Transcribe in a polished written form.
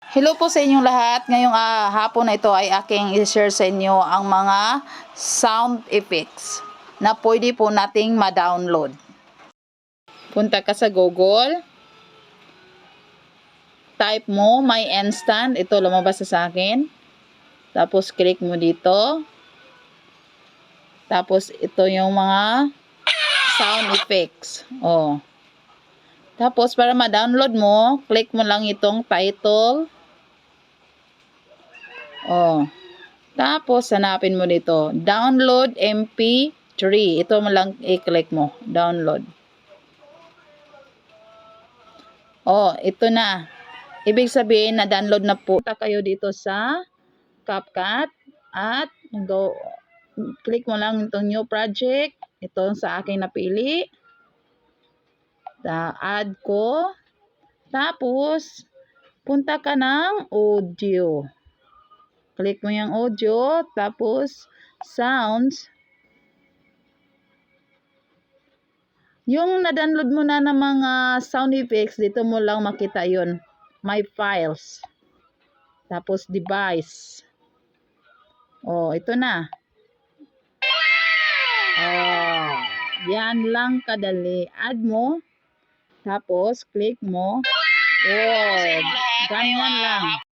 Hello po sa inyong lahat. Ngayong hapon na ito ay aking i-share sa inyo ang mga sound effects na pwede po nating ma-download. Punta ka sa Google. Type mo My Instant. Ito lumabas sa akin. Tapos click mo dito. Tapos ito yung mga sound effects. Oh. Tapos para ma-download mo, click mo lang itong title. Oh. Tapos hanapin mo dito, download MP3. Ito mo lang i-click mo, download. Oh, ito na. Ibig sabihin na download na po. Punta kayo dito sa CapCut at click mo lang itong new project. Ito sa aking napili. Add ko. Tapos punta ka ng audio. Click mo yung audio, tapos sounds. Yung na-download mo na ng mga sound effects, dito mo lang makita yun. My files. Tapos device. Oh, ito na. Oh, yan lang kadali. Add mo. Tapos click mo. Oh, ganyan lang.